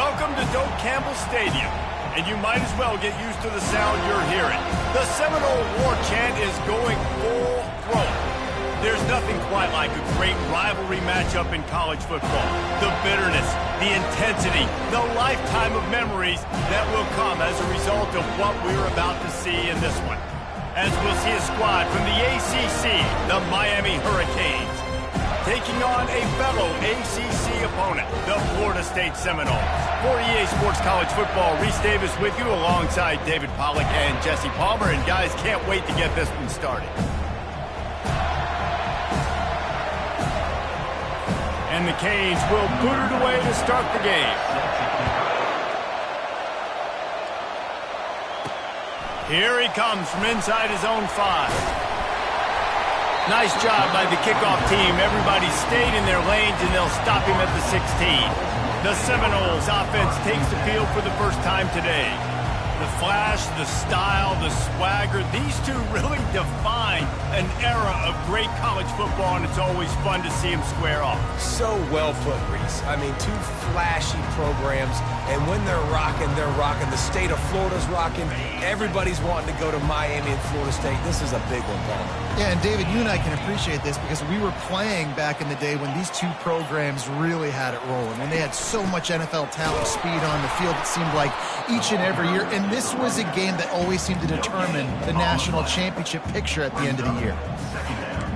Welcome to Doak Campbell Stadium, and you might as well get used to the sound you're hearing. The Seminole War chant is going full throat. There's nothing quite like a great rivalry matchup in college football. The bitterness, the intensity, the lifetime of memories that will come as a result of what we're about to see in this one. As we'll see a squad from the ACC, the Miami Hurricanes, taking on a fellow ACC opponent, the Florida State Seminoles. For EA Sports College Football, Reese Davis with you alongside David Pollack and Jesse Palmer. And guys, can't wait to get this one started. And the Canes will boot it away to start the game. Here he comes from inside his own 5. Nice job by the kickoff team. Everybody stayed in their lanes, and they'll stop him at the 16. The Seminoles offense takes the field for the first time today. The flash, the style, the swagger, these two really define an era of great college football, and it's always fun to see them square off. So well put, Reese. I mean, two flashy programs, and when they're rocking, they're rocking. The state of Florida's rocking. Everybody's wanting to go to Miami and Florida State. This is a big one, Paul. Yeah, and David, you and I can appreciate this because we were playing back in the day when these two programs really had it rolling, when they had so much NFL talent, speed on the field, it seemed like each and every year. And this was a game that always seemed to determine the national championship picture at the end of the year.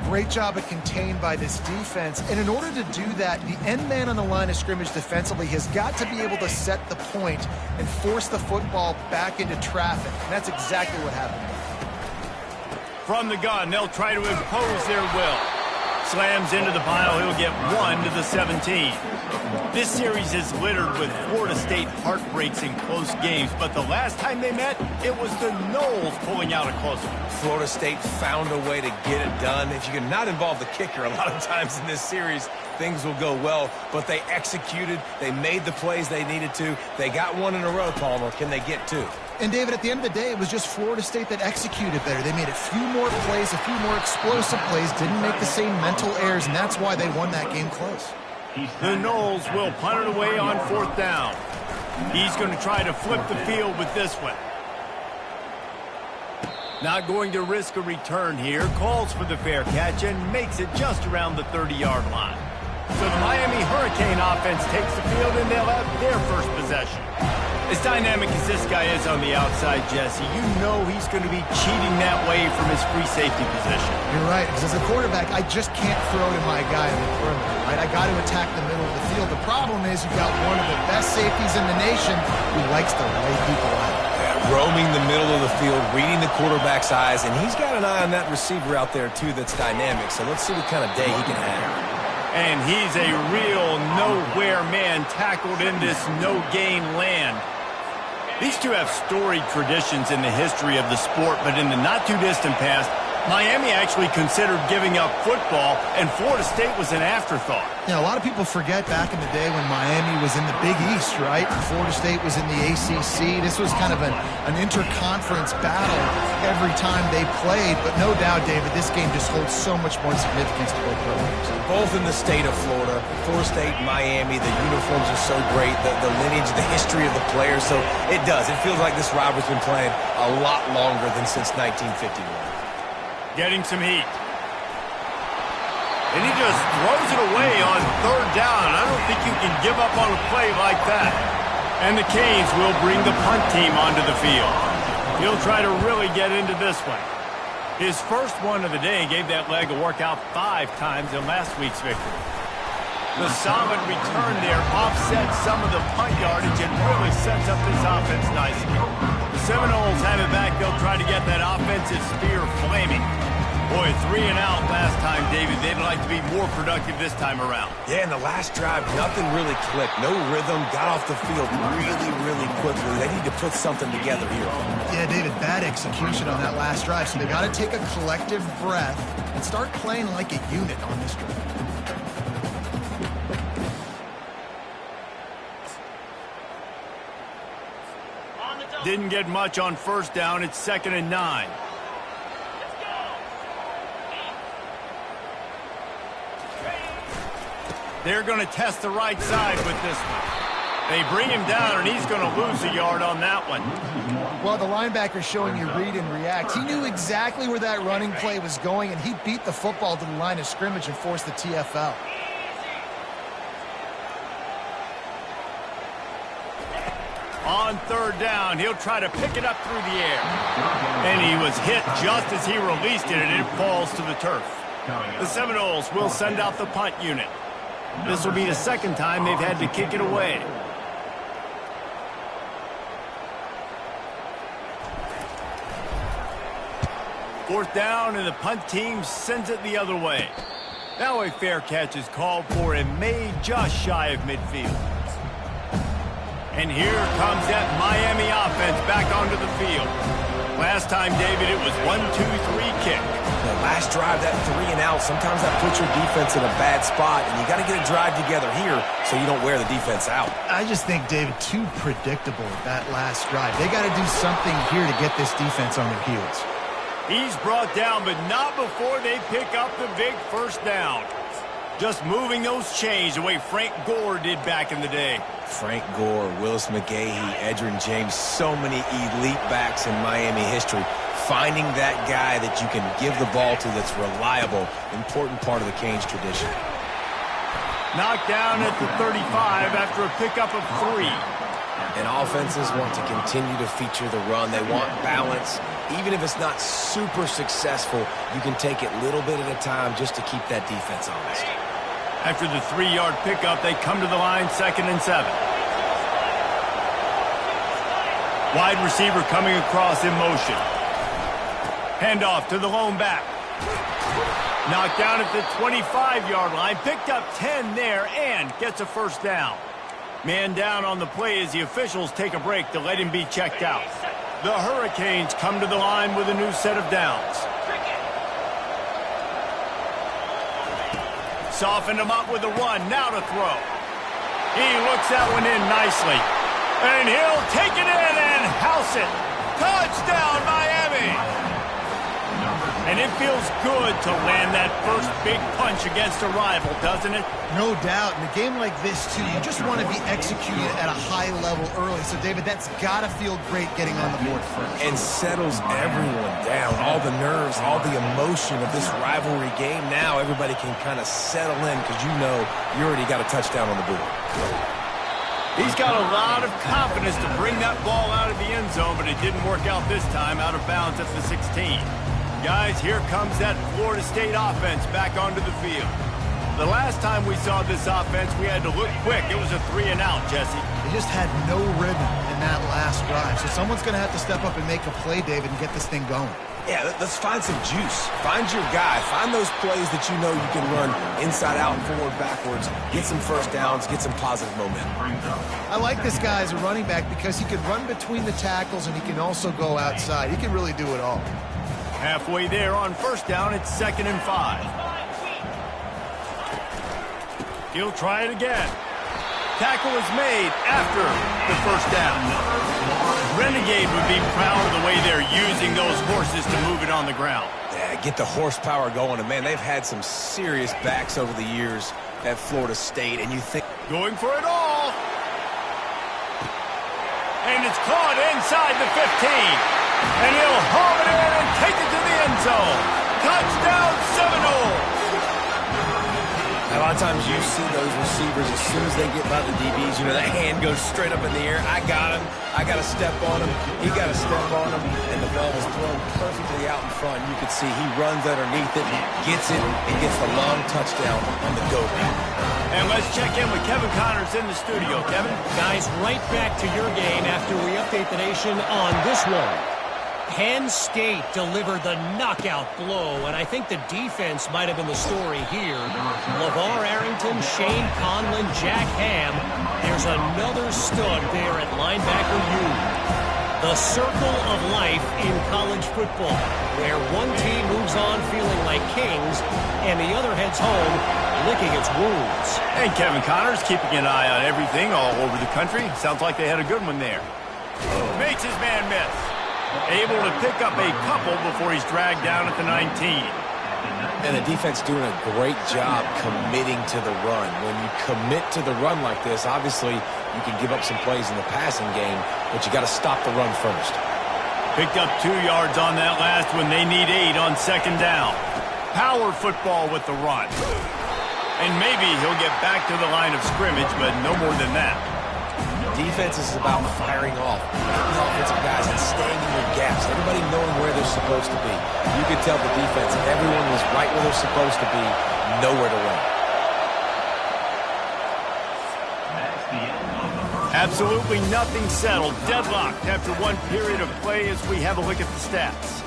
Great job of contained by this defense. And in order to do that, the end man on the line of scrimmage defensively has got to be able to set the point and force the football back into traffic. And that's exactly what happened. From the gun, they'll try to impose their will. Slams into the pile, he'll get 1 to the 17. This series is littered with Florida State heartbreaks in close games, but the last time they met, it was the Noles pulling out a close one. Florida State found a way to get it done. If you can not involve the kicker a lot of times in this series, things will go well, but they executed, they made the plays they needed to. They got 1 in a row, Palmer. Can they get 2? And, David, at the end of the day, it was just Florida State that executed better. They made a few more plays, a few more explosive plays, didn't make the same mental errors, and that's why they won that game close. The Noles will punt it away on 4th down. He's going to try to flip the field with this one. Not going to risk a return here. Calls for the fair catch and makes it just around the 30-yard line. So the Miami Hurricane offense takes the field, and they'll have their first possession. As dynamic as this guy is on the outside, Jesse, you know he's going to be cheating that way from his free safety position. You're right, because as a quarterback, I just can't throw to my guy in the perimeter, right? I got to attack the middle of the field. The problem is you've got one of the best safeties in the nation who likes to lay people out. Yeah, roaming the middle of the field, reading the quarterback's eyes, and he's got an eye on that receiver out there, too, that's dynamic. So let's see what kind of day he can have. And he's a real nowhere man tackled in this no-gain land. These two have storied traditions in the history of the sport, but in the not-too-distant past, Miami actually considered giving up football, and Florida State was an afterthought. Yeah, a lot of people forget back in the day when Miami was in the Big East, right? And Florida State was in the ACC. This was kind of an interconference battle every time they played. But no doubt, David, this game just holds so much more significance to both programs. Both in the state of Florida, Florida State, Miami, the uniforms are so great, the lineage, the history of the players. So it does. It feels like this rivalry's been playing a lot longer than since 1951. Getting some heat. And he just throws it away on 3rd down. I don't think you can give up on a play like that. And the Canes will bring the punt team onto the field. He'll try to really get into this one. His first one of the day gave that leg a workout 5 times in last week's victory. The solid return there offsets some of the punt yardage and really sets up this offense nicely. The Seminoles have it back. They'll try to get that offensive spear flaming. Boy, 3 and out last time, David. They'd like to be more productive this time around. Yeah, in the last drive, nothing really clicked. No rhythm, got off the field really, really quickly. They need to put something together here. Yeah, David, bad execution on that last drive. So they got to take a collective breath and start playing like a unit on this drive. Didn't get much on 1st down. It's 2nd and 9. They're going to test the right side with this one. They bring him down, and he's going to lose a yard on that one. Well, the linebacker showing you read and react. He knew exactly where that running play was going, and he beat the football to the line of scrimmage and forced the TFL. On third down, he'll try to pick it up through the air. And he was hit just as he released it, and it falls to the turf. The Seminoles will send out the punt unit. This will be the second time they've had to kick it away. Fourth down, and the punt team sends it the other way. Now a fair catch is called for and made just shy of midfield. And here comes that Miami offense back onto the field. Last time, David, it was 1-2-3 kick. The last drive, that 3 and out, sometimes that puts your defense in a bad spot, and you got to get a drive together here so you don't wear the defense out. I just think, David, too predictable that last drive. They got to do something here to get this defense on their heels. He's brought down, but not before they pick up the big first down. Just moving those chains the way Frank Gore did back in the day. Frank Gore, Willis McGahee, Edgerrin James, so many elite backs in Miami history. Finding that guy that you can give the ball to that's reliable, important part of the Canes tradition. Knocked down at the 35 after a pickup of 3. And offenses want to continue to feature the run. They want balance. Even if it's not super successful, you can take it little bit at a time just to keep that defense honest. After the 3-yard pickup, they come to the line, 2nd and 7. Wide receiver coming across in motion. Handoff to the lone back. Knocked down at the 25-yard line. Picked up 10 there and gets a first down. Man down on the play as the officials take a break to let him be checked out. The Hurricanes come to the line with a new set of downs. Softened him up with a run. Now to throw. He looks that one in nicely. And he'll take it in and house it. Touchdown, Miami! And it feels good to land that first big punch against a rival, doesn't it? No doubt. In a game like this, too, you just want to be executed at a high level early. So, David, that's got to feel great getting on the board first. And settles everyone down. All the nerves, all the emotion of this rivalry game. Now everybody can kind of settle in because you know you already got a touchdown on the board. He's got a lot of confidence to bring that ball out of the end zone, but it didn't work out this time, out of bounds at the 16. Guys, here comes that Florida State offense back onto the field. The last time we saw this offense, we had to look quick. It was a 3 and out, Jesse. They just had no rhythm in that last drive. So someone's going to have to step up and make a play, David, and get this thing going. Yeah, let's find some juice. Find your guy. Find those plays that you know you can run inside out, forward, backwards. Get some first downs. Get some positive momentum. I like this guy as a running back because he can run between the tackles and he can also go outside. He can really do it all. Halfway there on first down, it's 2nd and 5. He'll try it again. Tackle is made after the first down. Renegade would be proud of the way they're using those horses to move it on the ground. Yeah, get the horsepower going. And, man, they've had some serious backs over the years at Florida State. And you think... Going for it all. And it's caught inside the 15. And he'll haul it in and take it to the end zone. Touchdown, Seminoles! A lot of times you see those receivers, as soon as they get by the DBs, you know, that hand goes straight up in the air. I got him. I got to step on him. He got to step on him. And the ball is thrown perfectly out in front. You can see he runs underneath it, gets it, and gets the long touchdown on the go route. And let's check in with Kevin Connors in the studio. Kevin? Guys, right back to your game after we update the nation on this one. Penn State delivered the knockout blow, and I think the defense might have been the story here. LeVar Arrington, Shane Conlon, Jack Ham. There's another stud there at linebacker U. The circle of life in college football, where one team moves on feeling like kings, and the other heads home licking its wounds. And Kevin Connors keeping an eye on everything all over the country. Sounds like they had a good one there. Makes his man miss. Able to pick up a couple before he's dragged down at the 19. And the defense doing a great job committing to the run. When you commit to the run like this, obviously You can give up some plays in the passing game, but you got to stop the run first. Picked up 2 yards on that last one. They need 8 on second down. Power football with the run. And maybe he'll get back to the line of scrimmage, but no more than that. Defense is about firing off, the offensive guys, and staying in their gaps. Everybody knowing where they're supposed to be. You could tell the defense, everyone was right where they're supposed to be, nowhere to run. Absolutely nothing settled. Deadlocked after one period of play as we have a look at the stats.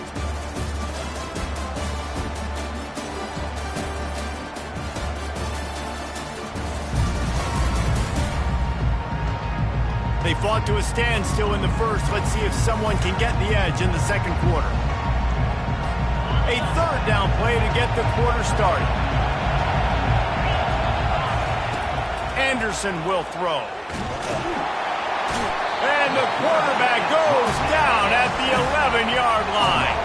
They fought to a standstill in the first. Let's see if someone can get the edge in the second quarter. A third down play to get the quarter started. Anderson will throw. And the quarterback goes down at the 11-yard line.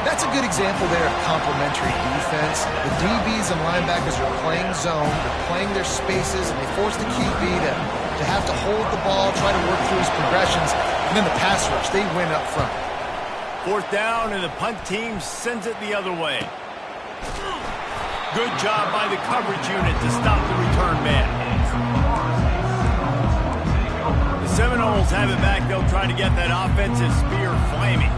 That's a good example there of complementary defense. The DBs and linebackers are playing zone, they're playing their spaces, and they force the QB to have to hold the ball, try to work through his progressions, and then the pass rush, they win up front. Fourth down, and the punt team sends it the other way. Good job by the coverage unit to stop the return man. The Seminoles have it back. They'll try to get that offensive spear flaming.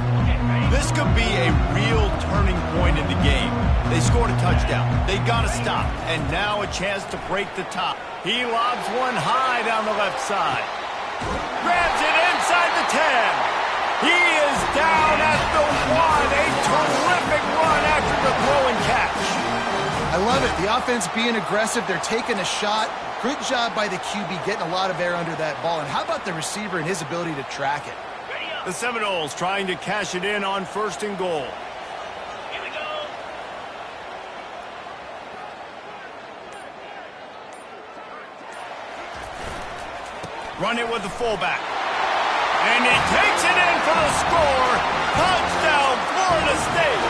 This could be a real turning point in the game. They scored a touchdown. They got to stop. And now a chance to break the top. He lobs one high down the left side. Grabs it inside the 10. He is down at the 1. A terrific run after the throw and catch. I love it. The offense being aggressive. They're taking a shot. Good job by the QB getting a lot of air under that ball. And how about the receiver and his ability to track it? The Seminoles trying to cash it in on 1st and goal. Here we go. Run it with the fullback. And he takes it in for the score. Touchdown, Florida State.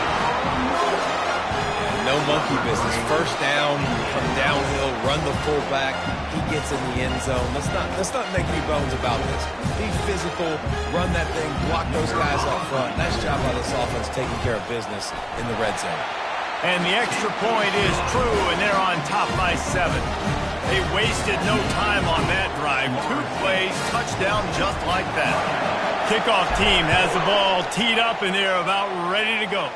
No monkey business. First down, from downhill, run the fullback. He gets in the end zone. Let's not make any bones about this. Be physical, run that thing, block those guys up front. Nice job by this offense taking care of business in the red zone. And the extra point is true, and they're on top by 7. They wasted no time on that drive. 2 plays, touchdown just like that. Kickoff team has the ball teed up, and they're about ready to go.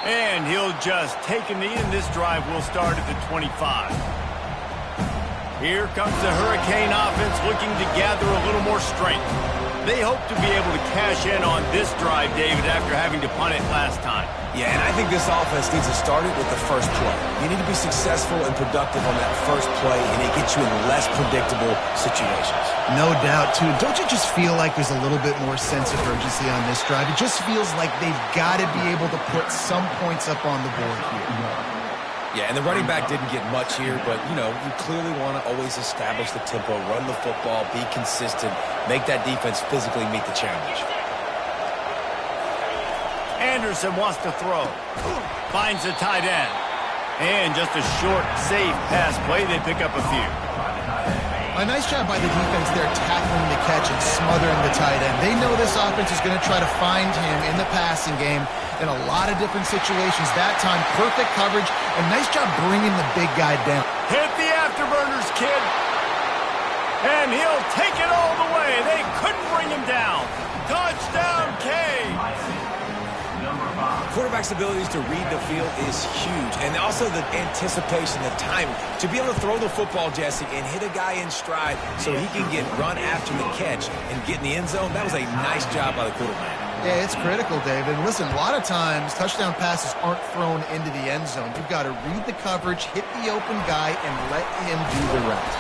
And he'll just take a knee, and this drive will start at the 25. Here comes the Hurricane offense looking to gather a little more strength. They hope to be able to cash in on this drive, David, after having to punt it last time. Yeah, and I think this offense needs to start it with the first play. You need to be successful and productive on that first play, and it gets you in less predictable situations. No doubt, too. Don't you just feel like there's a little bit more sense of urgency on this drive? It just feels like they've got to be able to put some points up on the board here. Yeah, and the running back didn't get much here, but, you know, you clearly want to always establish the tempo, run the football, be consistent, make that defense physically meet the challenge. Anderson wants to throw. Finds the tight end. And just a short, safe pass play. They pick up a few. A nice job by the defense there tackling the catch and smothering the tight end. They know this offense is going to try to find him in the passing game in a lot of different situations. That time, perfect coverage, and nice job bringing the big guy down. Hit the afterburners, kid. And he'll take it all the way. They couldn't bring him down. Touchdown, Canes. Quarterback's abilities to read the field is huge, and also the anticipation, the timing. To be able to throw the football, Jesse, and hit a guy in stride so he can get run after the catch and get in the end zone, that was a nice job by the quarterback. Yeah, it's critical, David. Listen, a lot of times touchdown passes aren't thrown into the end zone. You've got to read the coverage, hit the open guy, and let him do the rest.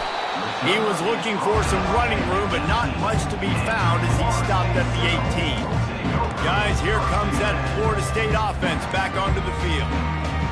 He was looking for some running room, but not much to be found as he stopped at the 18. Guys, here comes that Florida State offense back onto the field.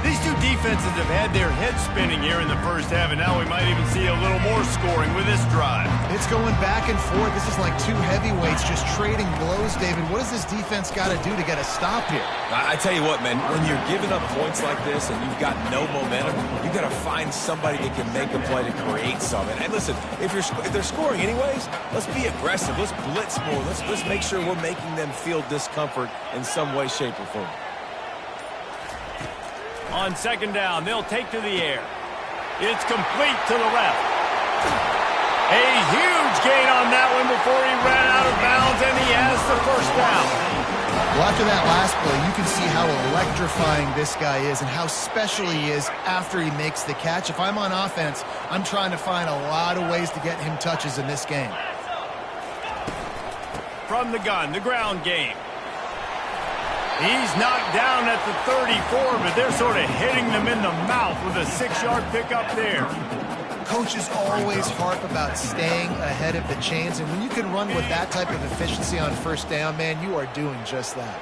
These two defenses have had their heads spinning here in the first half, and now we might even see a little more scoring with this drive. It's going back and forth. This is like two heavyweights just trading blows, David. What does this defense got to do to get a stop here? I tell you what, man, when you're giving up points like this and you've got no momentum, you got to find somebody that can make a play to create something. And listen, if they're scoring anyways, let's be aggressive. Let's blitz more. Let's make sure we're making them feel discomfort in some way, shape, or form. On second down, they'll take to the air. It's complete to the left. A huge gain on that one before he ran out of bounds, and he has the first down. Well, after that last play, you can see how electrifying this guy is and how special he is after he makes the catch. If I'm on offense, I'm trying to find a lot of ways to get him touches in this game. From the gun, the ground game. He's knocked down at the 34, but they're sort of hitting them in the mouth with a 6-yard pickup there. Coaches always harp about staying ahead of the chains, and when you can run with that type of efficiency on first down, man, you are doing just that.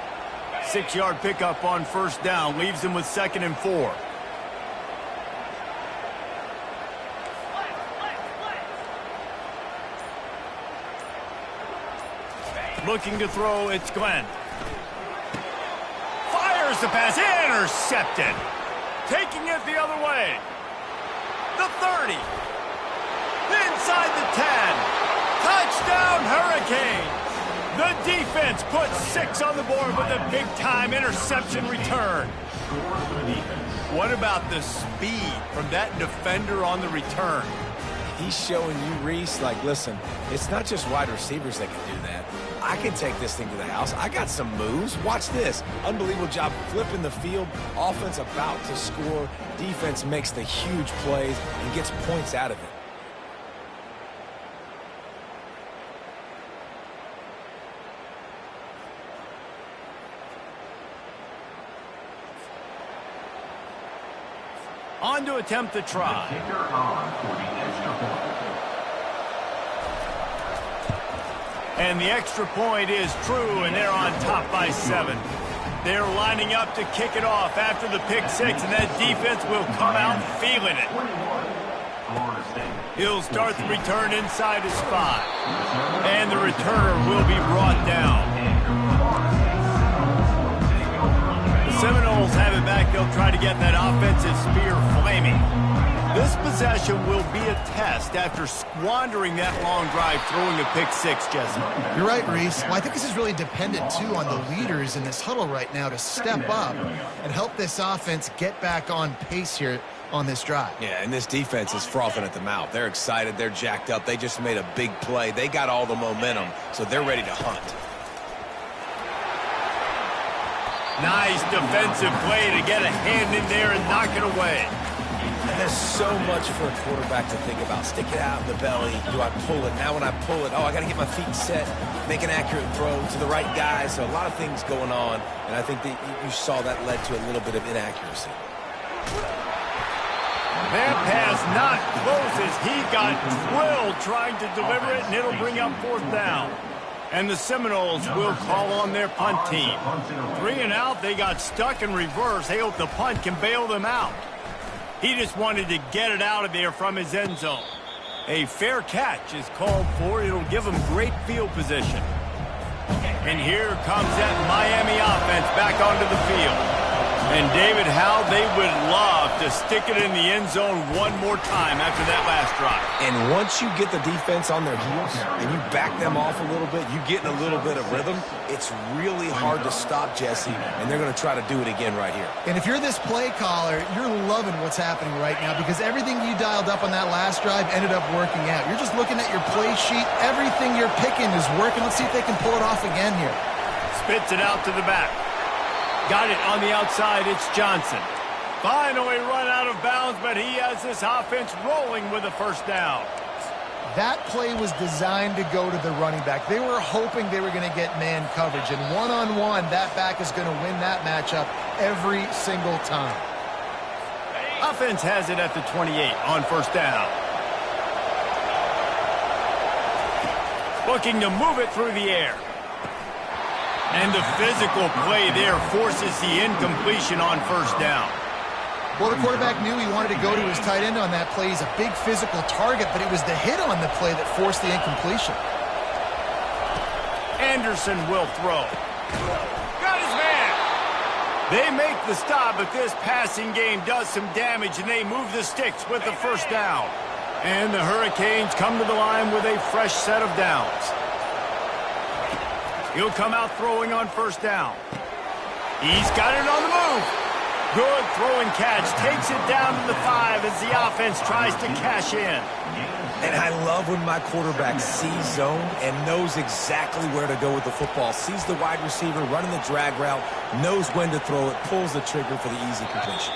6-yard pickup on first down leaves them with 2nd and 4. Looking to throw, it's Glenn. Fires the pass, intercepted. Taking it the other way. The 30. Inside the 10. Touchdown, Hurricanes. The defense puts 6 on the board with a big-time interception return. What about the speed from that defender on the return? He's showing you, Reese, like, listen, it's not just wide receivers that can do that. I can take this thing to the house. I got some moves. Watch this. Unbelievable job flipping the field. Offense about to score. Defense makes the huge plays and gets points out of it. On to attempt the try. And the extra point is true, and they're on top by 7. They're lining up to kick it off after the pick 6, and that defense will come out feeling it. He'll start the return inside his 5. And the returner will be brought down. The Seminoles have it back. They'll try to get that offensive spear flaming. This possession will be a test after squandering that long drive throwing a pick 6, Jesse. You're right, Reese. Well, I think this is really dependent, too, on the leaders in this huddle right now to step up and help this offense get back on pace here on this drive. Yeah, and this defense is frothing at the mouth. They're excited. They're jacked up. They just made a big play. They got all the momentum, so they're ready to hunt. Nice defensive play to get a hand in there and knock it away. There's so much for a quarterback to think about. Stick it out in the belly. Do I pull it? Now when I pull it, I got to get my feet set, make an accurate throw to the right guy. So a lot of things going on, and I think that you saw that led to a little bit of inaccuracy. That pass not close as he got drilled trying to deliver it, and it'll bring up 4th down. And the Seminoles will call on their punt team. 3 and out, they got stuck in reverse. They hope the punt can bail them out. He just wanted to get it out of there from his end zone. A fair catch is called for. It'll give him great field position. And here comes that Miami offense back onto the field. And, David, how they would love to stick it in the end zone one more time after that last drive. And once you get the defense on their heels and you back them off a little bit, you get in a little bit of rhythm, it's really hard to stop, Jesse, and they're going to try to do it again right here. And if you're this play caller, you're loving what's happening right now because everything you dialed up on that last drive ended up working out. You're just looking at your play sheet. Everything you're picking is working. Let's see if they can pull it off again here. Spits it out to the back. Got it on the outside. It's Johnson. Finally run out of bounds, but he has this offense rolling with a 1st down. That play was designed to go to the running back. They were hoping they were going to get man coverage, and one-on-one, that back is going to win that matchup every single time. Offense has it at the 28 on 1st down. Looking to move it through the air. And the physical play there forces the incompletion on 1st down. Well, the quarterback knew he wanted to go to his tight end on that play. He's a big physical target, but it was the hit on the play that forced the incompletion. Anderson will throw. Got his man. They make the stop, but this passing game does some damage, and they move the sticks with the first down. And the Hurricanes come to the line with a fresh set of downs. He'll come out throwing on first down. He's got it on the move. Good throw and catch. Takes it down to the 5 as the offense tries to cash in. And I love when my quarterback sees zone and knows exactly where to go with the football. Sees the wide receiver running the drag route, knows when to throw it, pulls the trigger for the easy completion.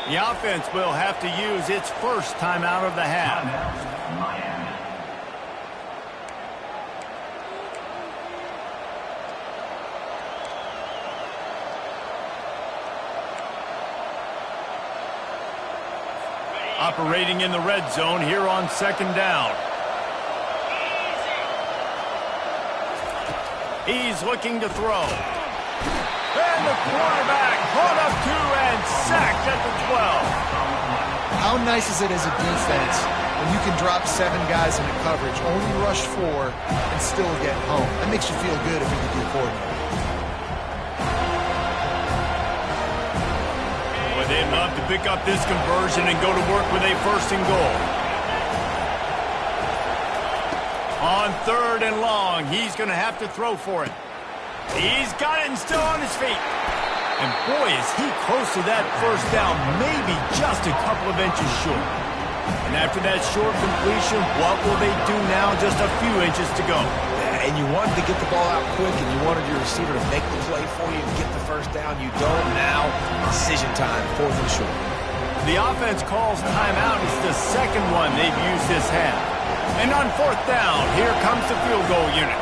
The offense will have to use its first timeout of the half. Operating in the red zone here on second down. He's looking to throw. And the quarterback caught up 2 and sacked at the 12. How nice is it as a defense when you can drop 7 guys into coverage, only rush 4, and still get home? That makes you feel good if you're the D coordinator. Boy, they'd love to pick up this conversion and go to work with a first and goal. On third and long, he's going to have to throw for it. He's got it and still on his feet. And boy, is he close to that first down, maybe just a couple of inches short. And after that short completion, what will they do now? Just a few inches to go. And you wanted to get the ball out quick, and you wanted your receiver to make the play for you and get the first down. You don't now. Decision time, fourth and short. The offense calls timeout. It's the second one they've used this half. And on fourth down, here comes the field goal unit.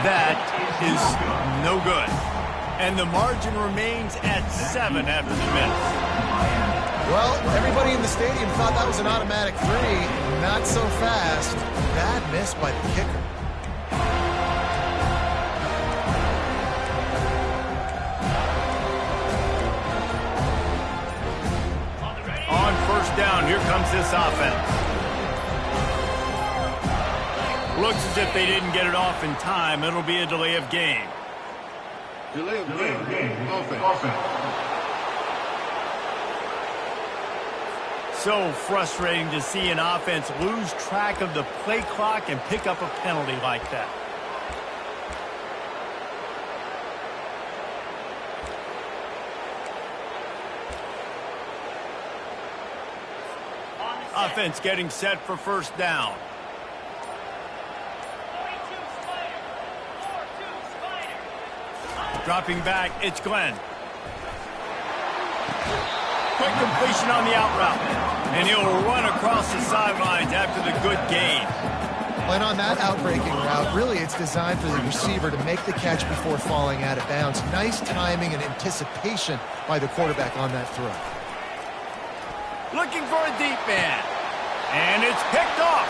That is no good. And the margin remains at 7 after the minute. Well, everybody in the stadium thought that was an automatic 3. Not so fast. Bad miss by the kicker. On first down, here comes this offense. Looks as if they didn't get it off in time. It'll be a delay of game. Delay of game. Offense. So frustrating to see an offense lose track of the play clock and pick up a penalty like that. Offense getting set for first down. Dropping back, it's Glenn. Quick completion on the out route. And he'll run across the sidelines after the good gain. And on that outbreaking route, really it's designed for the receiver to make the catch before falling out of bounds. Nice timing and anticipation by the quarterback on that throw. Looking for a deep man. And it's picked off.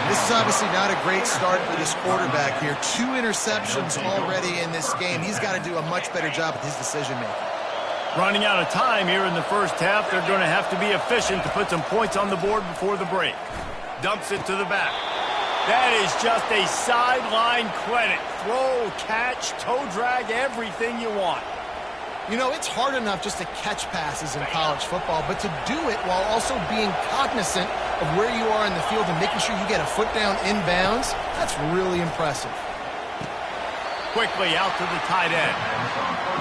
This is obviously not a great start for this quarterback here. 2 interceptions already in this game. He's got to do a much better job with his decision-making. Running out of time here in the first half. They're going to have to be efficient to put some points on the board before the break. Dumps it to the back. That is just a sideline credit. Throw, catch, toe drag, everything you want. You know, it's hard enough just to catch passes in college football, but to do it while also being cognizant of where you are in the field and making sure you get a foot down inbounds, that's really impressive. Quickly out to the tight end.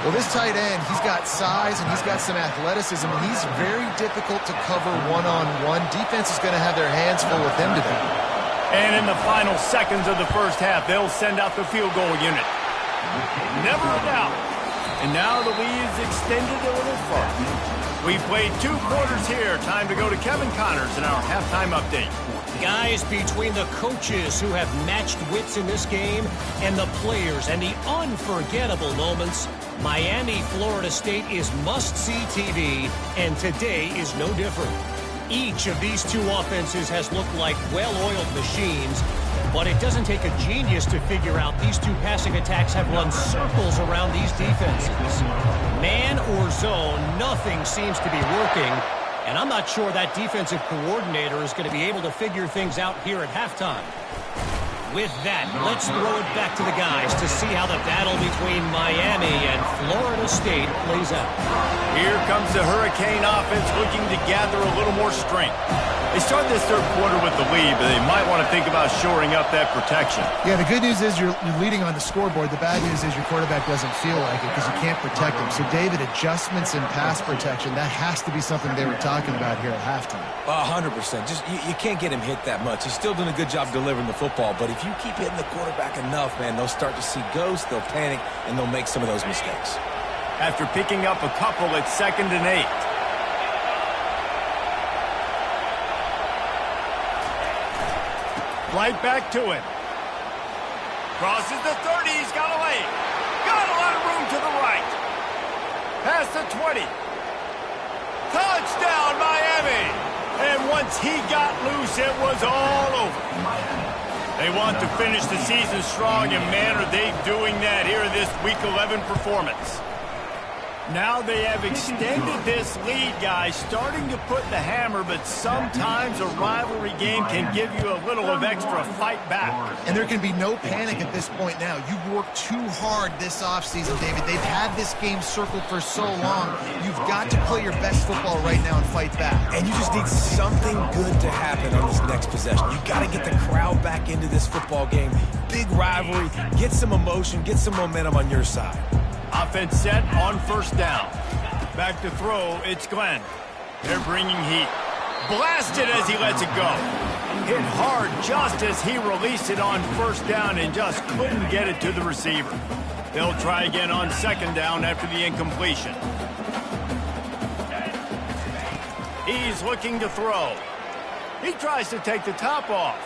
Well, this tight end, he's got size and he's got some athleticism, and he's very difficult to cover one-on-one. Defense is going to have their hands full with him today. And in the final seconds of the first half, they'll send out the field goal unit. Never a doubt. And now the lead is extended a little further. We've played 2 quarters here. Time to go to Kevin Connors in our halftime update. Guys, between the coaches who have matched wits in this game and the players and the unforgettable moments, Miami, Florida State is must-see TV, and today is no different. Each of these 2 offenses has looked like well-oiled machines, But it doesn't take a genius to figure out these two passing attacks have run circles around these defenses. Man or zone, nothing seems to be working. And I'm not sure that defensive coordinator is going to be able to figure things out here at halftime. With that, let's throw it back to the guys to see how the battle between Miami and Florida State plays out. Here comes the Hurricane offense looking to gather a little more strength. They start this third quarter with the lead, but they might want to think about shoring up that protection. Yeah, the good news is you're leading on the scoreboard. The bad news is your quarterback doesn't feel like it because you can't protect him. So, David, adjustments in pass protection, that has to be something they were talking about here at halftime. 100%. Just you can't get him hit that much. He's still doing a good job delivering the football, but if you keep hitting the quarterback enough, man, they'll start to see ghosts, they'll panic, and they'll make some of those mistakes. After picking up a couple, it's 2nd and 8. Right back to him. Crosses the 30. He's got a lane. Got a lot of room to the right. Past the 20. Touchdown, Miami. And once he got loose, it was all over. They want to finish the season strong, and man, are they doing that here in this Week 11 performance. Now they have extended this lead, guys, starting to put the hammer, but sometimes a rivalry game can give you a little of extra fight back. And there can be no panic at this point now. You've worked too hard this offseason, David. They've had this game circled for so long. You've got to play your best football right now and fight back. And you just need something good to happen on this next possession. You got to get the crowd back into this football game. Big rivalry. Get some emotion. Get some momentum on your side. Offense set on 1st down. Back to throw, it's Glenn. They're bringing heat. Blasted as he lets it go. Hit hard just as he released it on 1st down and just couldn't get it to the receiver. They'll try again on 2nd down after the incompletion. He's looking to throw. He tries to take the top off.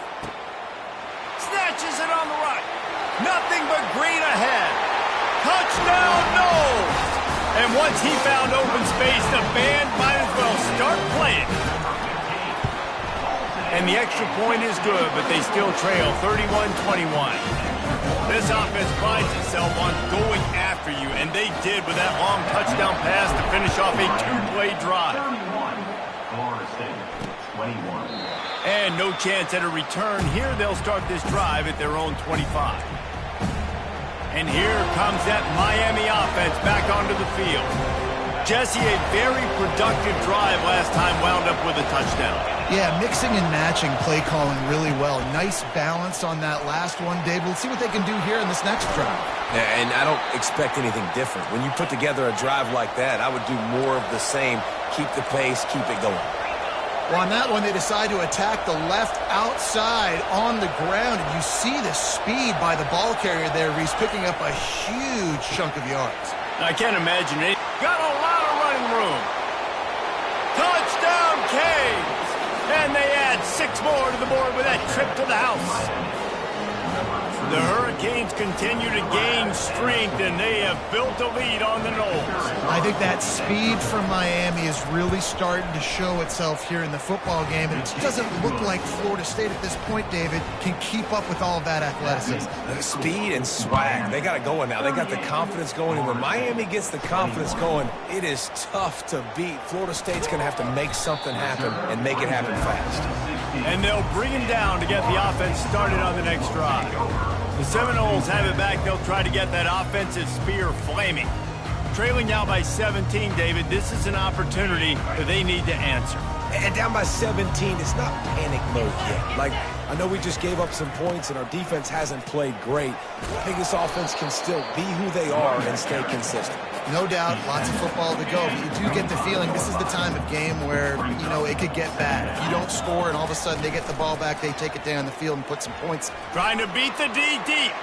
Snatches it on the right. Nothing but green ahead. Touchdown, no! And once he found open space, the band might as well start playing. And the extra point is good, but they still trail 31-21. This offense prides itself on going after you, and they did with that long touchdown pass to finish off a 2-play drive. And no chance at a return. Here they'll start this drive at their own 25. And here comes that Miami offense back onto the field. Jesse, a very productive drive last time, wound up with a touchdown. Yeah, mixing and matching play calling really well. Nice balance on that last one, Dave. Let's see what they can do here in this next drive. Yeah, and I don't expect anything different. When you put together a drive like that, I would do more of the same. Keep the pace, keep it going. Well, on that one, they decide to attack the left outside on the ground. And you see the speed by the ball carrier there. He's picking up a huge chunk of yards. I can't imagine it. Got a lot of running room. Touchdown, Canes! And they add 6 more to the board with that trip to the house. The Hurricanes continue to gain strength, and they have built a lead on the Noles. I think that speed from Miami is really starting to show itself here in the football game, and it doesn't look like Florida State at this point, David, can keep up with all of that athleticism. Speed and swag, they got it going now. They got the confidence going, and when Miami gets the confidence going, it is tough to beat. Florida State's going to have to make something happen and make it happen fast. And they'll bring him down to get the offense started on the next drive. The Seminoles have it back. They'll try to get that offensive spear flaming. Trailing now by 17, David, this is an opportunity that they need to answer. And down by 17, it's not panic mode yet. Like, I know we just gave up some points and our defense hasn't played great. I think this offense can still be who they are and stay consistent. No doubt, lots of football to go, but you do get the feeling this is the time of game where, you know, it could get bad. If you don't score and all of a sudden they get the ball back, they take it down the field and put some points. Trying to beat the D deep.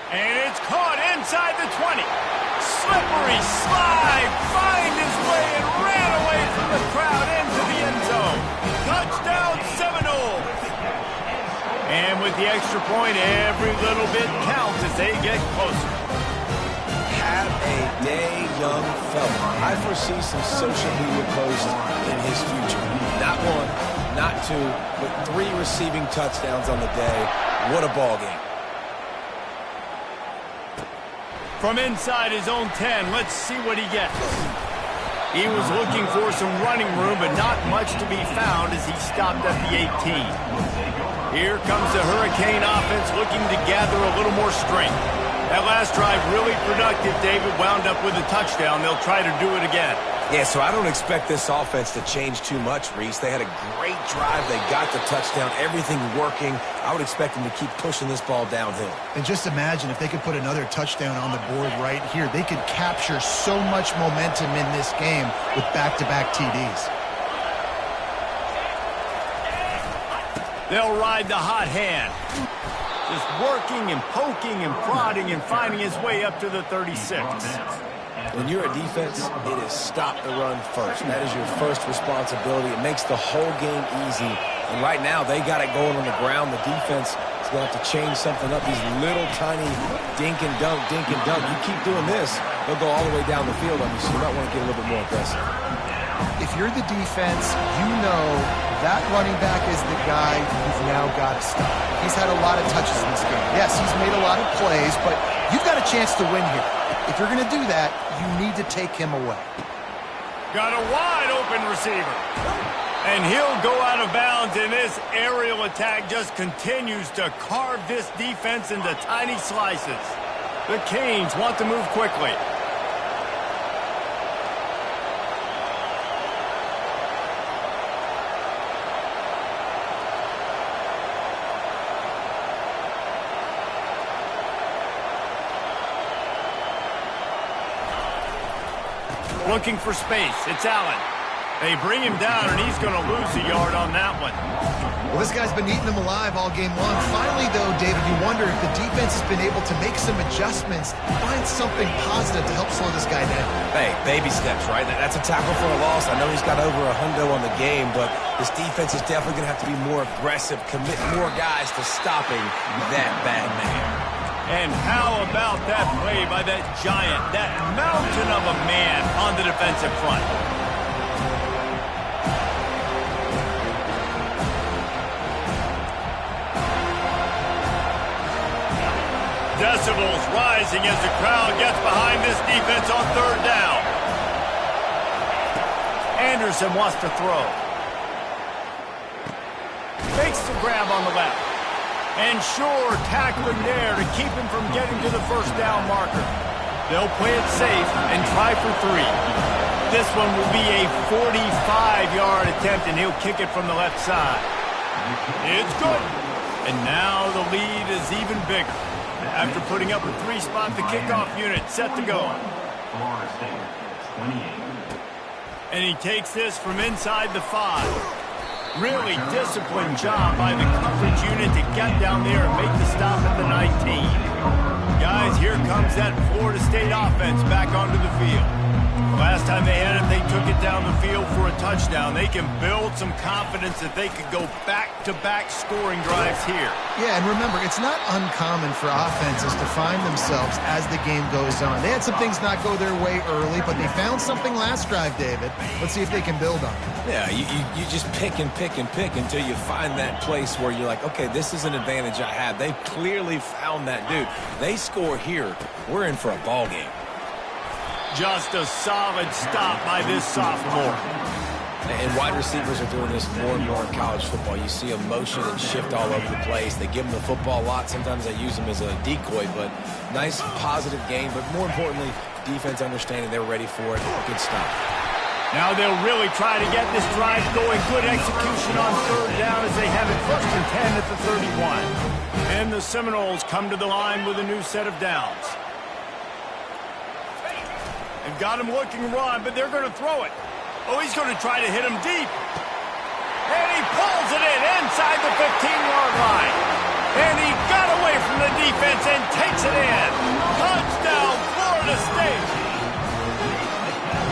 And it's caught inside the 20. Slippery slide, find his way and ran away from the crowd into the end zone. Touchdown Seminoles. And with the extra point, every little bit counts as they get closer. Have a day young fella. I foresee some social media posts in his future. Not one, not two, but 3 receiving touchdowns on the day. What a ball game. From inside his own 10, let's see what he gets. He was looking for some running room, but not much to be found as he stopped at the 18. Here comes the Hurricane offense looking to gather a little more strength. That last drive really productive. David wound up with a touchdown. They'll try to do it again. Yeah, so I don't expect this offense to change too much, Reese. They had a great drive. They got the touchdown. Everything working. I would expect them to keep pushing this ball downhill. And just imagine if they could put another touchdown on the board right here. They could capture so much momentum in this game with back-to-back TDs. They'll ride the hot hand. Just working and poking and prodding and finding his way up to the 36. When you're a defense, it is stop the run first. That is your first responsibility. It makes the whole game easy. And right now, they got it going on the ground. The defense is going to have to change something up. These little tiny dink and dunk, dink and dunk. You keep doing this, they'll go all the way down the field on you, so you might want to get a little bit more aggressive. If you're the defense, you know that running back is the guy you've now got to stop. He's had a lot of touches in this game. Yes, he's made a lot of plays, but you've got a chance to win here. If you're going to do that, you need to take him away. Got a wide open receiver. And he'll go out of bounds, and this aerial attack just continues to carve this defense into tiny slices. The Canes want to move quickly. Looking for space. It's Allen. They bring him down, and he's going to lose a yard on that one. Well, this guy's been eating them alive all game long. Finally, though, David, you wonder if the defense has been able to make some adjustments, find something positive to help slow this guy down. Hey, baby steps, right? That's a tackle for a loss. I know he's got over $100 on the game, but this defense is definitely going to have to be more aggressive, commit more guys to stopping that bad man. And how about that play by that giant, that mountain of a man on the defensive front? Decibels rising as the crowd gets behind this defense on third down. Anderson wants to throw. Makes the grab on the left. And sure, tackling there to keep him from getting to the first down marker. They'll play it safe and try for 3. This one will be a 45-yard attempt, and he'll kick it from the left side. It's good. And now the lead is even bigger. After putting up a 3-spot, the kickoff unit set to go. And he takes this from inside the 5. Really disciplined job by the coverage unit to get down there and make the stop at the 19. Guys, here comes that Florida State offense back onto the field. Last time they had it, they took it down the field for a touchdown. They can build some confidence that they could go back-to-back scoring drives here. Yeah, and remember, it's not uncommon for offenses to find themselves as the game goes on. They had some things not go their way early, but they found something last drive, David. Let's see if they can build on it. Yeah, you just pick and pick and pick until you find that place where you're like, okay, this is an advantage I have. They clearly found that dude. They score here, we're in for a ball game. Just a solid stop by this sophomore. And wide receivers are doing this more and more in college football. You see them motion and shift all over the place. They give them the football a lot. Sometimes they use them as a decoy, but nice, positive game. But more importantly, defense understanding they're ready for it. Good stop. Now they'll really try to get this drive going. Good execution on third down as they have it 1st and 10 at the 31. And the Seminoles come to the line with a new set of downs. They've got him looking to run, but they're going to throw it. Oh, he's going to try to hit him deep. And he pulls it in inside the 15-yard line. And he got away from the defense and takes it in. Touchdown, Florida State.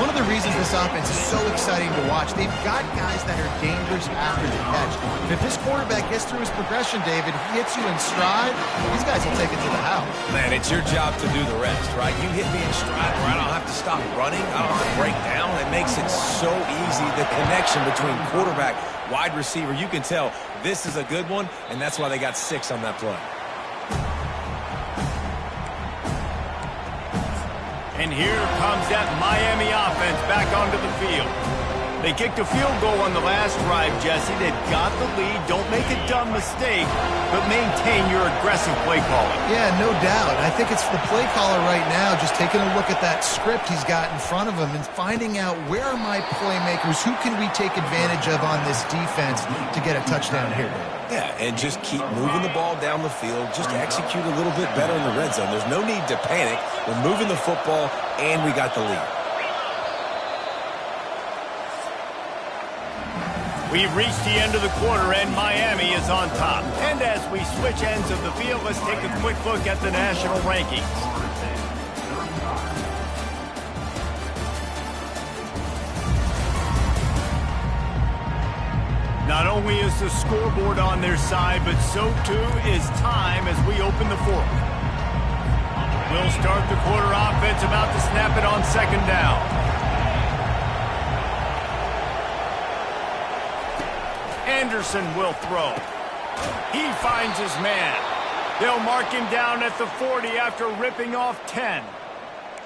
One of of the reasons this offense is so exciting to watch. They've got guys that are dangerous after the catch. If this quarterback gets through his progression, David, he hits you in stride, these guys will take it to the house. Man, it's your job to do the rest, right? You hit me in stride where I don't have to stop running. I don't have to break down. It makes it so easy. The connection between quarterback, wide receiver, you can tell this is a good one, and that's why they got 6 on that play. And here comes that Miami offense back onto the field. They kicked a field goal on the last drive, Jesse. They've got the lead. Don't make a dumb mistake, but maintain your aggressive play calling. Yeah, no doubt. I think it's the play caller right now just taking a look at that script he's got in front of him and finding out where are my playmakers, who can we take advantage of on this defense to get a touchdown here. Yeah, and just keep moving the ball down the field. Just execute a little bit better in the red zone. There's no need to panic. We're moving the football, and we got the lead. We've reached the end of the quarter, and Miami is on top. And as we switch ends of the field, let's take a quick look at the national rankings. Not only is the scoreboard on their side, but so too is time as we open the fourth. We'll start the quarter offense, about to snap it on second down. Anderson will throw. He finds his man. They'll mark him down at the 40 after ripping off 10.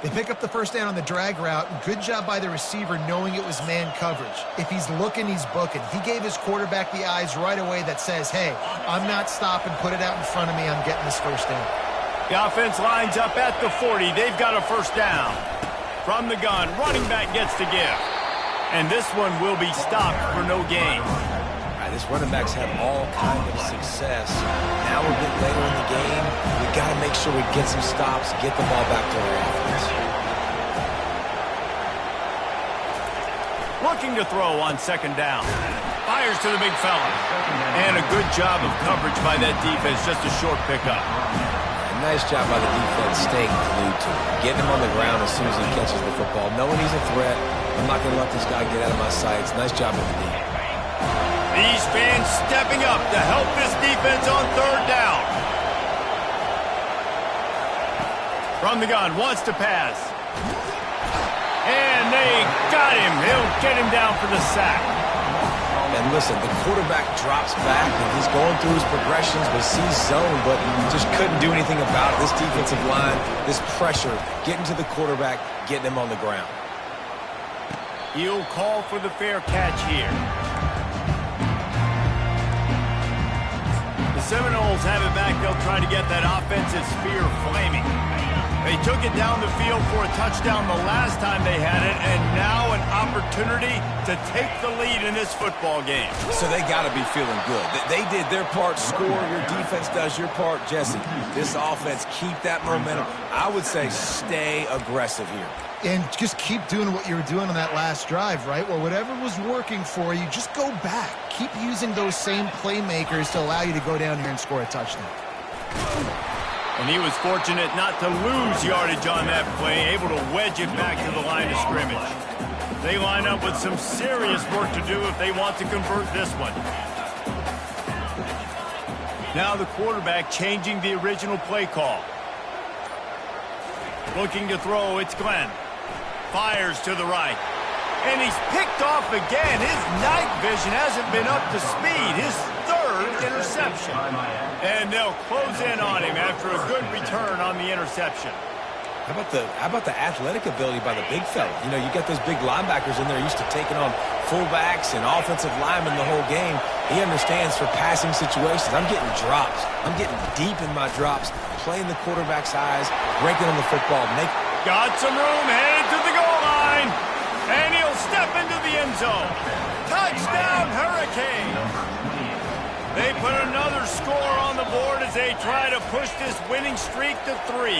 They pick up the first down on the drag route. Good job by the receiver knowing it was man coverage. If he's looking, he's booking. He gave his quarterback the eyes right away that says, hey, I'm not stopping. Put it out in front of me. I'm getting this first down. The offense lines up at the 40. They've got a first down. From the gun, running back gets to give. And this one will be stopped for no gain. This running back's had all kinds of success. Now we're getting later in the game. We got to make sure we get some stops, get the ball back to our offense. Looking to throw on second down. Fires to the big fella. And a good job of coverage by that defense. Just a short pickup. Nice job by the defense staying glued to him. Getting him on the ground as soon as he catches the football. Knowing he's a threat. I'm not going to let this guy get out of my sights. Nice job with the D. These fans stepping up to help this defense on third down. From the gun, wants to pass. And they got him. He'll get him down for the sack. And listen, the quarterback drops back, and he's going through his progressions, but sees zone, but just couldn't do anything about it. This defensive line, this pressure, getting to the quarterback, getting him on the ground. He'll call for the fair catch here. The Seminoles have it back. They'll try to get that offensive spear flaming. They took it down the field for a touchdown the last time they had it, and now an opportunity to take the lead in this football game. So they got to be feeling good. They did their part, score. Your defense does your part, Jesse. This offense, keep that momentum. I would say stay aggressive here. And just keep doing what you were doing on that last drive, right? Well, whatever was working for you, just go back. Keep using those same playmakers to allow you to go down here and score a touchdown. And he was fortunate not to lose yardage on that play, able to wedge it back to the line of scrimmage. They line up with some serious work to do if they want to convert this one. Now the quarterback changing the original play call. Looking to throw, it's Glenn. Fires to the right. And he's picked off again. His night vision hasn't been up to speed. His third interception. And they'll close in on him after a good return on the interception. How about the athletic ability by the big fella? You know, you got those big linebackers in there used to taking on fullbacks and offensive linemen the whole game. He understands for passing situations. I'm getting drops. I'm getting deep in my drops, playing the quarterback's eyes, breaking on the football. Got some room, headed to the goal line. And he'll step into the end zone. Touchdown, Hurricane. They put another score on the board as they try to push this winning streak to 3.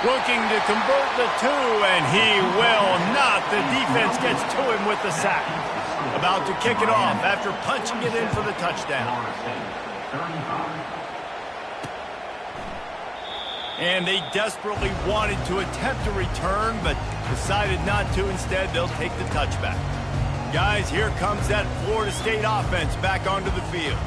Looking to convert the 2, and he will not. The defense gets to him with the sack. About to kick it off after punching it in for the touchdown. And they desperately wanted to attempt a return, but Decided not to. Instead, they'll take the touchback. Guys, here comes that Florida State offense back onto the field.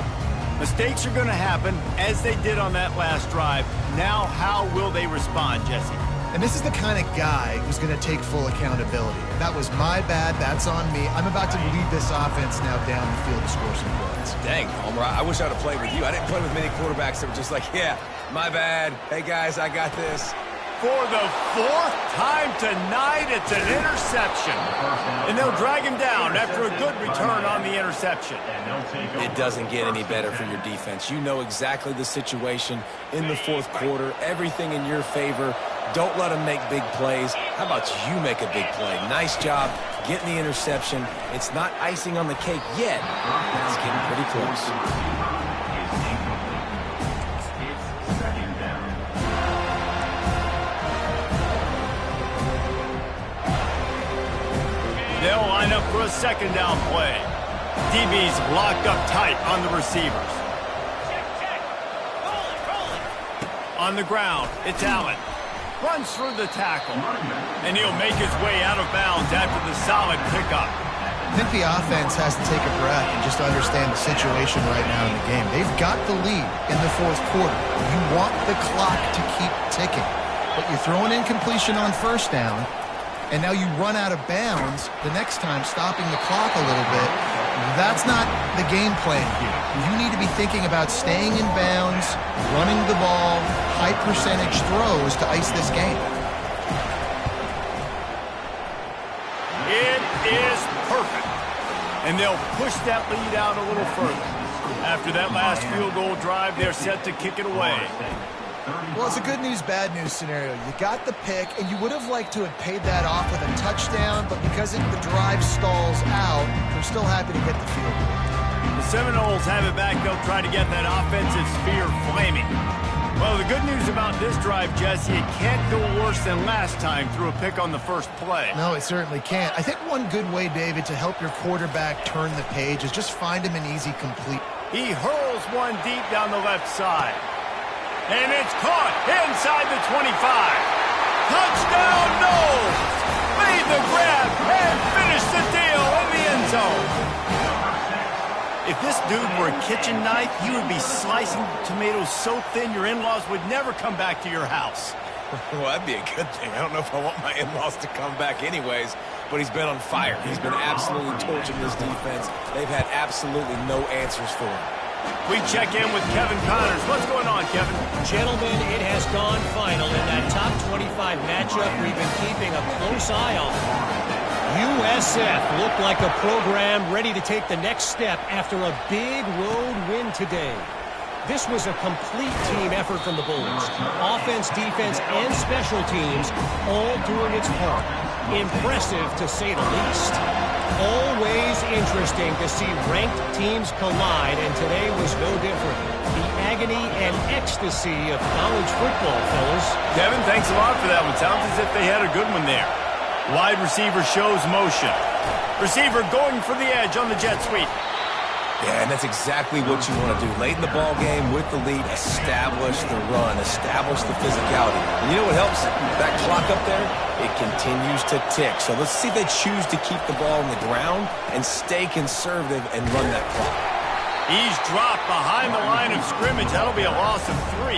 Mistakes are going to happen, as they did on that last drive. Now, how will they respond, Jesse? And this is the kind of guy who's going to take full accountability. That was my bad. That's on me. I'm about to lead this offense now down the field to score some points. Dang, Palmer, I wish I'd have played with you. I didn't play with many quarterbacks that were just like, yeah, my bad. Hey, guys, I got this. For the fourth time tonight, it's an interception. And they'll drag him down after a good return on the interception. It doesn't get any better for your defense. You know exactly the situation in the fourth quarter, everything in your favor. Don't let them make big plays. How about you make a big play? Nice job getting the interception. It's not icing on the cake yet. It's getting pretty close. They'll line up for a second down play. DB's locked up tight on the receivers. On the ground, it's Allen. Runs through the tackle. And he'll make his way out of bounds after the solid pickup. I think the offense has to take a breath and just understand the situation right now in the game. They've got the lead in the fourth quarter. You want the clock to keep ticking. But you throw an incompletion on first down, and now you run out of bounds the next time, stopping the clock a little bit. That's not the game plan here. You need to be thinking about staying in bounds, running the ball, high percentage throws to ice this game. It is perfect. And they'll push that lead out a little further. After that last field goal drive, they're set to kick it away. Well, it's a good news, bad news scenario. You got the pick, and you would have liked to have paid that off with a touchdown, but because the drive stalls out, they're still happy to get the field goal. The Seminoles have it back. They'll try to get that offensive sphere flaming. Well, the good news about this drive, Jesse, it can't go worse than last time through a pick on the first play. No, it certainly can't. I think one good way, David, to help your quarterback turn the page is just find him an easy complete. He hurls one deep down the left side. And it's caught inside the 25. Touchdown, Noles! Made the grab and finished the deal in the end zone. If this dude were a kitchen knife, he would be slicing tomatoes so thin your in-laws would never come back to your house. Well, that'd be a good thing. I don't know if I want my in-laws to come back anyways, but he's been on fire. He's been absolutely torching this defense. They've had absolutely no answers for him. We check in with Kevin Connors. What's going on, Kevin? Gentlemen, it has gone final in that top 25 matchup we've been keeping a close eye on. USF looked like a program ready to take the next step after a big road win today. This was a complete team effort from the Bulls. Offense, defense, and special teams all doing its part. Impressive, to say the least. Always interesting to see ranked teams collide, and today was no different. The agony and ecstasy of college football, fellas. Kevin, thanks a lot for that one. Sounds as if they had a good one there. Wide receiver shows motion. Receiver going for the edge on the jet sweep. Yeah, and that's exactly what you want to do. Late in the ball game with the lead, establish the run, establish the physicality. And you know what helps? That clock up there, it continues to tick. So let's see if they choose to keep the ball on the ground and stay conservative and run that clock. He's dropped behind the line of scrimmage. That'll be a loss of 3.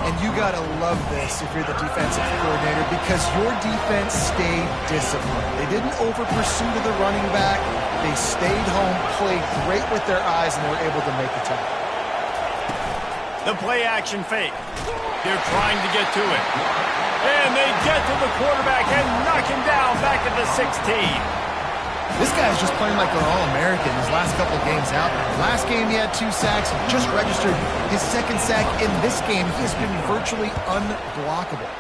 And you got to love this if you're the defensive coordinator, because your defense stayed disciplined. They didn't over-pursue to the running back. They stayed home, played great with their eyes, and were able to make the tackle. The play-action fake. They're trying to get to it. And they get to the quarterback and knock him down back at the 16. This guy's just playing like an All-American his last couple of games out. Last game he had 2 sacks, just registered his 2nd sack in this game. He has been virtually unblockable.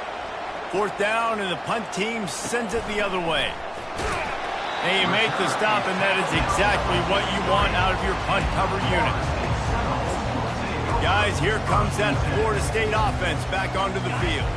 4th down, and the punt team sends it the other way. And you make the stop, and that is exactly what you want out of your punt cover unit. Guys, here comes that Florida State offense back onto the field.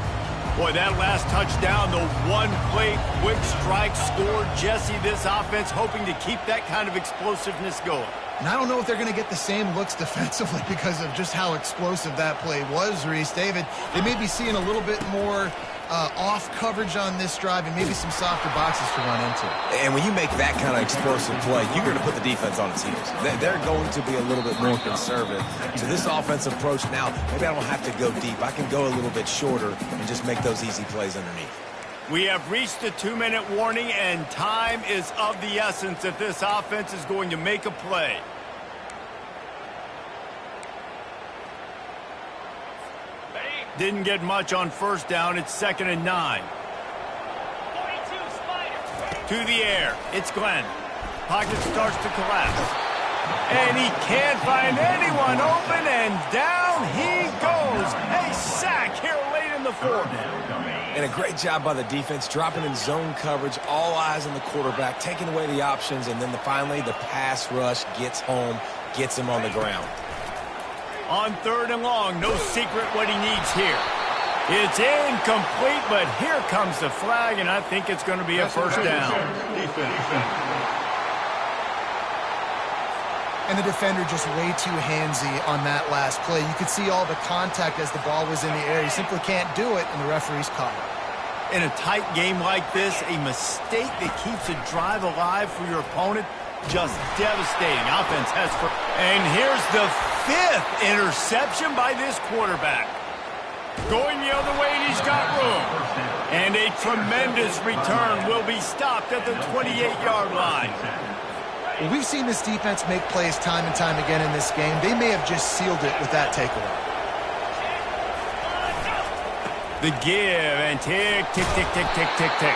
Boy, that last touchdown, the one-play quick strike score. Jesse, this offense hoping to keep that kind of explosiveness going. And I don't know if they're going to get the same looks defensively because of just how explosive that play was, Reese. David, they may be seeing a little bit more off coverage on this drive and maybe some softer boxes to run into. And when you make that kind of explosive play, you're going to put the defense on its heels. They're going to be a little bit more conservative. So this offensive approach now, maybe I don't have to go deep. I can go a little bit shorter and just make those easy plays underneath. We have reached the 2-minute warning, and time is of the essence if this offense is going to make a play. Didn't get much on first down. It's 2nd and 9. To the air. It's Glenn. Pocket starts to collapse. And he can't find anyone open, and down he goes. A sack here late in the 4th. And a great job by the defense, dropping in zone coverage, all eyes on the quarterback, taking away the options, and then finally the pass rush gets home, gets him on the ground. On 3rd and long, no secret what he needs here. It's incomplete, but here comes the flag, and I think it's going to be a first down. And the defender just way too handsy on that last play. You could see all the contact as the ball was in the air. You simply can't do it, and the referee's caught it. In a tight game like this, a mistake that keeps a drive alive for your opponent, just devastating. Offense has for... And here's the 5th interception by this quarterback. Going the other way, and he's got room. And a tremendous return will be stopped at the 28-yard line. Well, we've seen this defense make plays time and time again in this game. They may have just sealed it with that takeaway. The give, and tick, tick, tick, tick, tick, tick, tick.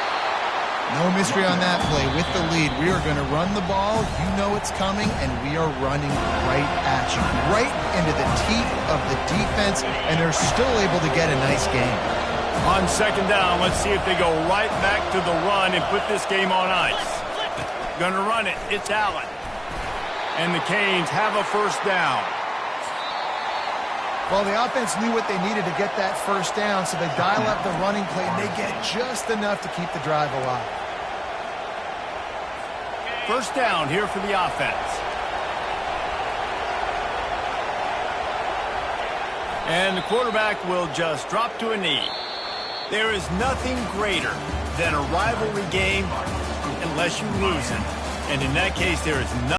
No mystery on that play. With the lead, we are going to run the ball. You know it's coming, and we are running right at you. Right into the teeth of the defense, and they're still able to get a nice game. On 2nd down, let's see if they go right back to the run and put this game on ice. Gonna run it. It's Allen. And the Canes have a first down. Well, the offense knew what they needed to get that first down, so they dial up the running play, and they get just enough to keep the drive alive. First down here for the offense. And the quarterback will just drop to a knee. There is nothing greater than a rivalry game unless you lose it. And in that case, there is nothing.